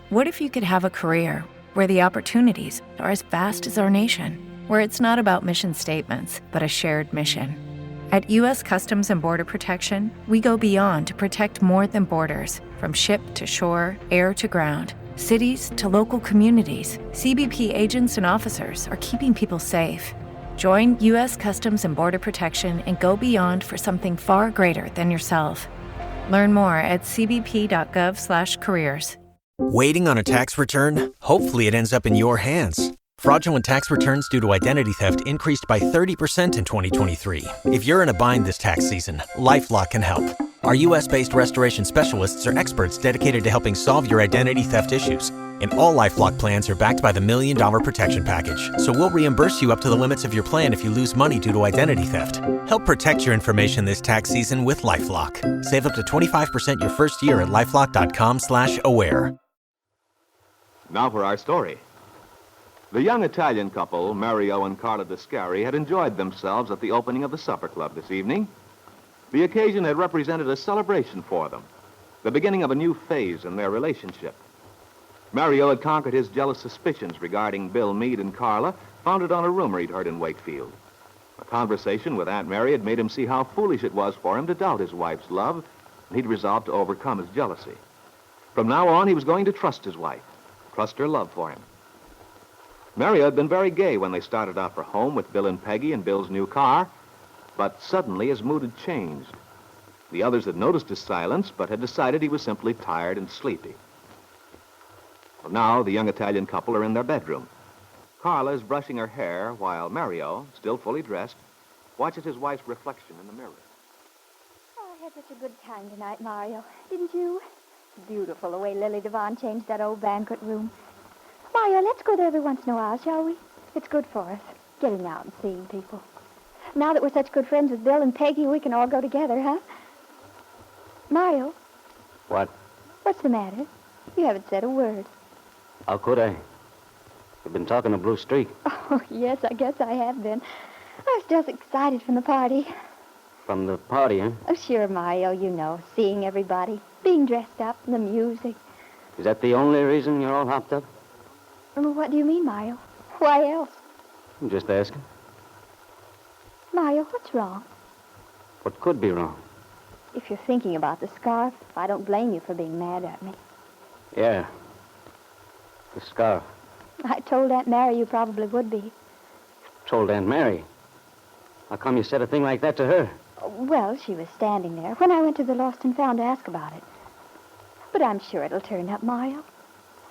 What if you could have a career where the opportunities are as vast as our nation, where it's not about mission statements, but a shared mission? At U.S. Customs and Border Protection, we go beyond to protect more than borders. From ship to shore, air to ground, cities to local communities, CBP agents and officers are keeping people safe. Join U.S. Customs and Border Protection and go beyond for something far greater than yourself. Learn more at cbp.gov/careers. Waiting on a tax return? Hopefully it ends up in your hands. Fraudulent tax returns due to identity theft increased by 30% in 2023. If you're in a bind this tax season, LifeLock can help. Our U.S.-based restoration specialists are experts dedicated to helping solve your identity theft issues. And all LifeLock plans are backed by the $1 Million Protection Package. So we'll reimburse you up to the limits of your plan if you lose money due to identity theft. Help protect your information this tax season with LifeLock. Save up to 25% your first year at LifeLock.com/aware. Now for our story. The young Italian couple, Mario and Carla Descari, had enjoyed themselves at the opening of the supper club this evening. The occasion had represented a celebration for them, the beginning of a new phase in their relationship. Mario had conquered his jealous suspicions regarding Bill Meade and Carla, founded on a rumor he'd heard in Wakefield. A conversation with Aunt Mary had made him see how foolish it was for him to doubt his wife's love, and he'd resolved to overcome his jealousy. From now on, he was going to trust his wife, trust her love for him. Mario had been very gay when they started out for home with Bill and Peggy in Bill's new car, but suddenly his mood had changed. The others had noticed his silence, but had decided he was simply tired and sleepy. Well, now the young Italian couple are in their bedroom. Carla is brushing her hair while Mario, still fully dressed, watches his wife's reflection in the mirror. Oh, I had such a good time tonight, Mario. Didn't you? Beautiful the way Lily Devon changed that old banquet room. Mario, let's go there every once in a while, shall we? It's good for us, getting out and seeing people. Now that we're such good friends with Bill and Peggy, we can all go together, huh? Mario? What? What's the matter? You haven't said a word. How could I? You've been talking a blue streak. Oh, yes, I guess I have been. I was just excited from the party. From the party, huh? Oh, sure, Mario, you know, seeing everybody, being dressed up, and the music. Is that the only reason you're all hopped up? Well, what do you mean, Mario? Why else? I'm just asking. Mario, what's wrong? What could be wrong? If you're thinking about the scarf, I don't blame you for being mad at me. Yeah. The scarf. I told Aunt Mary you probably would be. Told Aunt Mary. How come you said a thing like that to her? Well, she was standing there when I went to the Lost and Found to ask about it. But I'm sure it'll turn up, Mario.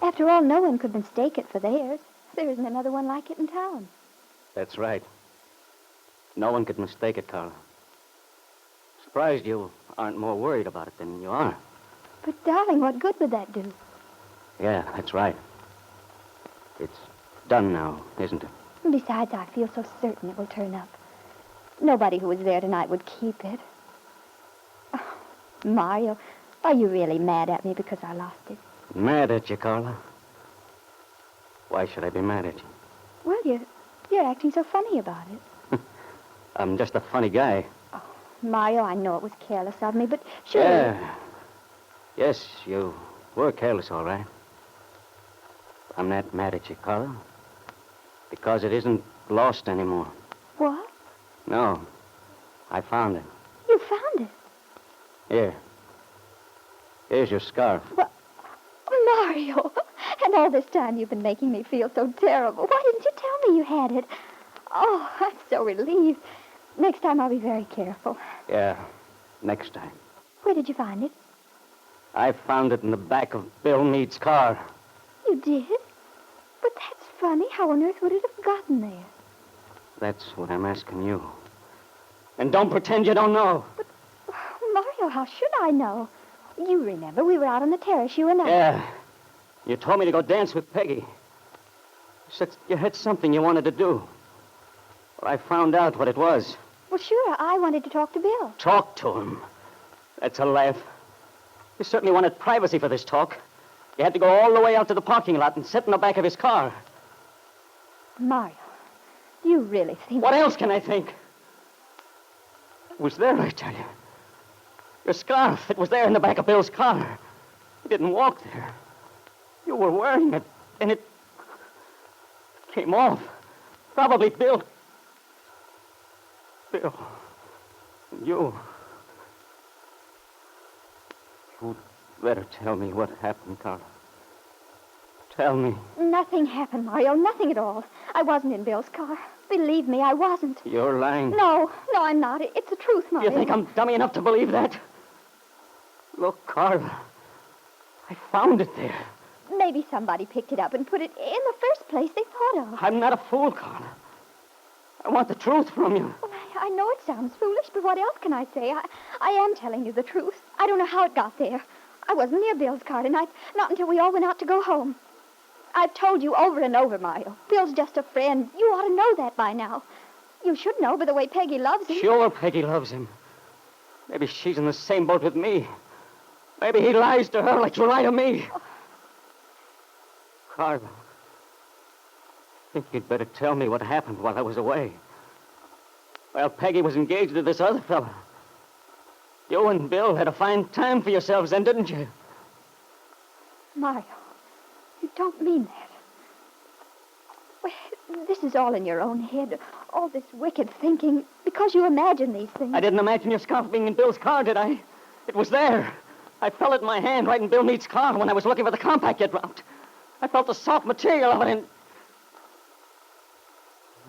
After all, no one could mistake it for theirs. There isn't another one like it in town. That's right. No one could mistake it, Carla. Surprised you aren't more worried about it than you are. But, darling, what good would that do? Yeah, that's right. It's done now, isn't it? Besides, I feel so certain it will turn up. Nobody who was there tonight would keep it. Oh, Mario, are you really mad at me because I lost it? Mad at you, Carla? Why should I be mad at you? Well, you're acting so funny about it. I'm just a funny guy. Oh, Mario, I know it was careless of me, but sure. Yeah. Yes, you were careless, all right. I'm not mad at you, Carla. Because it isn't lost anymore. What? No. I found it. You found it? Here. Here's your scarf. What? Mario, and all this time you've been making me feel so terrible. Why didn't you tell me you had it? Oh, I'm so relieved. Next time I'll be very careful. Yeah, next time. Where did you find it? I found it in the back of Bill Meade's car. You did? But that's funny. How on earth would it have gotten there? That's what I'm asking you. And don't pretend you don't know. But, Mario, how should I know? You remember, we were out on the terrace, you and I. Yeah. You told me to go dance with Peggy. You said you had something you wanted to do. Well, I found out what it was. Well, sure, I wanted to talk to Bill. Talk to him? That's a laugh. You certainly wanted privacy for this talk. You had to go all the way out to the parking lot and sit in the back of his car. Mario, do you really think... What else can I think? It was there, I tell you. Your scarf, it was there in the back of Bill's car. He didn't walk there. You were wearing it, and it came off. Probably Bill. Bill. You. You'd better tell me what happened, Carla. Tell me. Nothing happened, Mario. Nothing at all. I wasn't in Bill's car. Believe me, I wasn't. You're lying. No, I'm not. It's the truth, Mario. You think I'm dummy enough to believe that? Look, Carla. I found it there. Maybe somebody picked it up and put it in the first place they thought of. I'm not a fool, Carla. I want the truth from you. Well, I know it sounds foolish, but what else can I say? I am telling you the truth. I don't know how it got there. I wasn't near Bill's car tonight, not until we all went out to go home. I've told you over and over, Mario. Bill's just a friend. You ought to know that by now. You should know by the way Peggy loves him. Sure, Peggy loves him. Maybe she's in the same boat with me. Maybe he lies to her like you lie to me. Oh. Carla, I think you'd better tell me what happened while I was away. Well, Peggy was engaged to this other fella. You and Bill had a fine time for yourselves then, didn't you? Mario, you don't mean that. Well, this is all in your own head. All this wicked thinking, because you imagine these things. I didn't imagine your scarf being in Bill's car, did I? It was there. I felt it in my hand right in Bill Meade's car when I was looking for the compact you dropped. I felt the soft material of it, and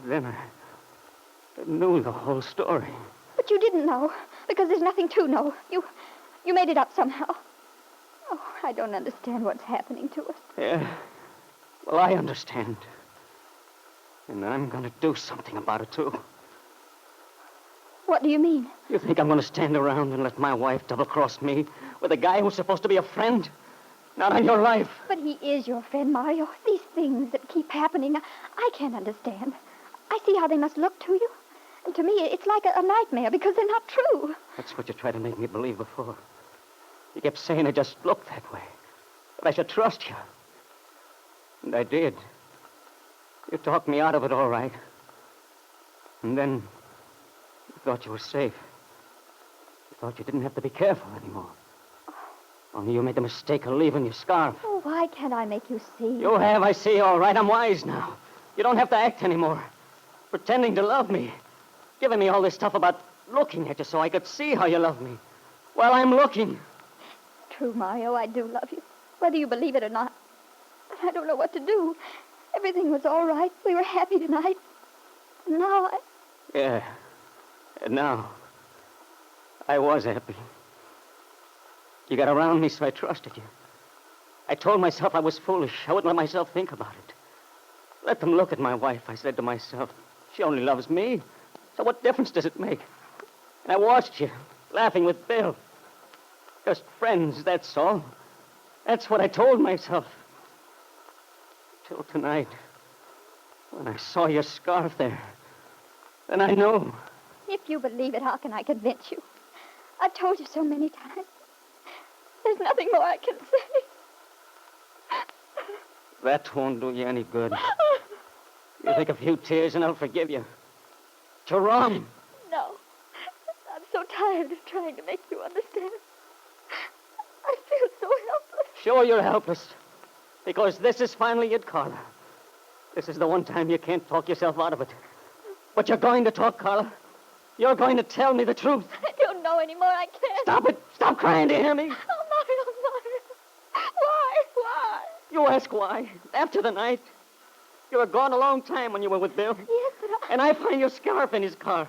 then I knew the whole story. But you didn't know, because there's nothing to know. You made it up somehow. Oh, I don't understand what's happening to us. Yeah. Well, I understand. And I'm going to do something about it, too. What do you mean? You think I'm going to stand around and let my wife double-cross me with a guy who's supposed to be a friend? Not on your life. But he is your friend, Mario. These things that keep happening, I can't understand. I see how they must look to you. And to me, it's like a nightmare because they're not true. That's what you tried to make me believe before. You kept saying it just looked that way. But I should trust you. And I did. You talked me out of it all right. And then you thought you were safe. You thought you didn't have to be careful anymore. Only you made the mistake of leaving your scarf. Oh, why can't I make you see? You have, I see, all right. I'm wise now. You don't have to act anymore. Pretending to love me. Giving me all this stuff about looking at you so I could see how you love me. Well, I'm looking. True, Mario, I do love you. Whether you believe it or not. But I don't know what to do. Everything was all right. We were happy tonight. And now Yeah. And now, I was happy. You got around me, so I trusted you. I told myself I was foolish. I wouldn't let myself think about it. Let them look at my wife, I said to myself. She only loves me. So what difference does it make? And I watched you, laughing with Bill. Just friends, that's all. That's what I told myself. Till tonight, when I saw your scarf there. Then I knew. if you believe it, how can I convince you? I've told you so many times. There's nothing more I can say. That won't do you any good. You take a few tears and I'll forgive you. You're wrong. No. I'm so tired of trying to make you understand. I feel so helpless. Sure you're helpless. Because this is finally it, Carla. This is the one time you can't talk yourself out of it. But you're going to talk, Carla. You're going to tell me the truth. I don't know anymore. I can't. Stop it. Stop crying, do you hear me? Oh, Mario. Why? You ask why. After the night. You were gone a long time when you were with Bill. Yes, but And I find your scarf in his car.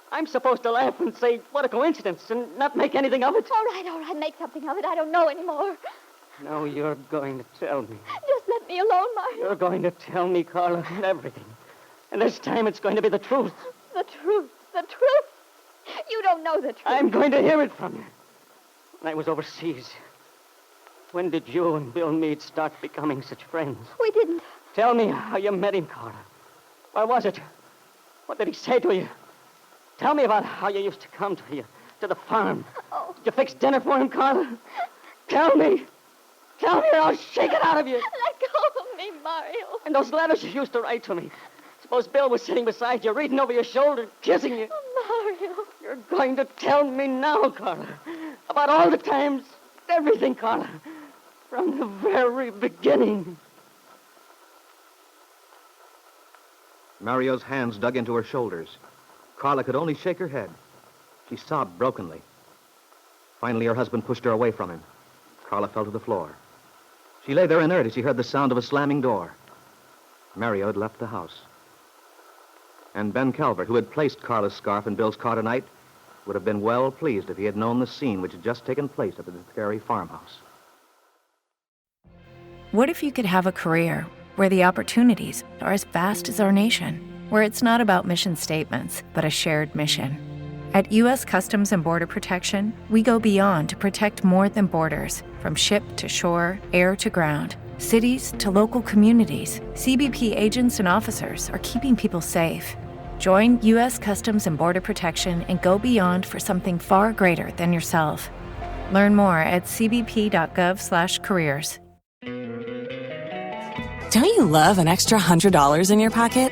I'm supposed to laugh and say, what a coincidence, and not make anything of it. All right. Make something of it. I don't know anymore. No, you're going to tell me. Just let me alone, Mario. You're going to tell me, Carla, everything. And this time it's going to be the truth. The truth. The truth. You don't know the truth. I'm going to hear it from you. When I was overseas, when did you and Bill Meade start becoming such friends? We didn't. Tell me how you met him, Carla. Where was it? What did he say to you? Tell me about how you used to come to the farm. Oh. Did you fix dinner for him, Carla? Tell me. Tell me or I'll shake it out of you. Let go of me, Mario. And those letters you used to write to me. Suppose Bill was sitting beside you, reading over your shoulder, kissing you. Oh, Mario. You're going to tell me now, Carla. About all the times, everything, Carla. From the very beginning. Mario's hands dug into her shoulders. Carla could only shake her head. She sobbed brokenly. Finally, her husband pushed her away from him. Carla fell to the floor. She lay there inert as she heard the sound of a slamming door. Mario had left the house. And Ben Calvert, who had placed Carla's scarf in Bill's car tonight, would have been well pleased if he had known the scene which had just taken place at the Descari farmhouse. What if you could have a career where the opportunities are as vast as our nation, where it's not about mission statements, but a shared mission? At U.S. Customs and Border Protection, we go beyond to protect more than borders. From ship to shore, air to ground, cities to local communities, CBP agents and officers are keeping people safe. Join U.S. Customs and Border Protection and go beyond for something far greater than yourself. Learn more at cbp.gov/careers. Don't you love an extra $100 in your pocket?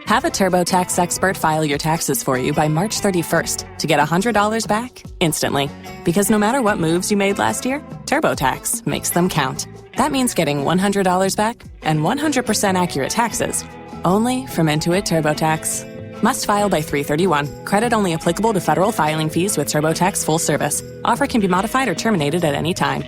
Have a TurboTax expert file your taxes for you by March 31st to get $100 back instantly. Because no matter what moves you made last year, TurboTax makes them count. That means getting $100 back and 100% accurate taxes, only from Intuit TurboTax. Must file by 3/31. Credit only applicable to federal filing fees with TurboTax full service. Offer can be modified or terminated at any time.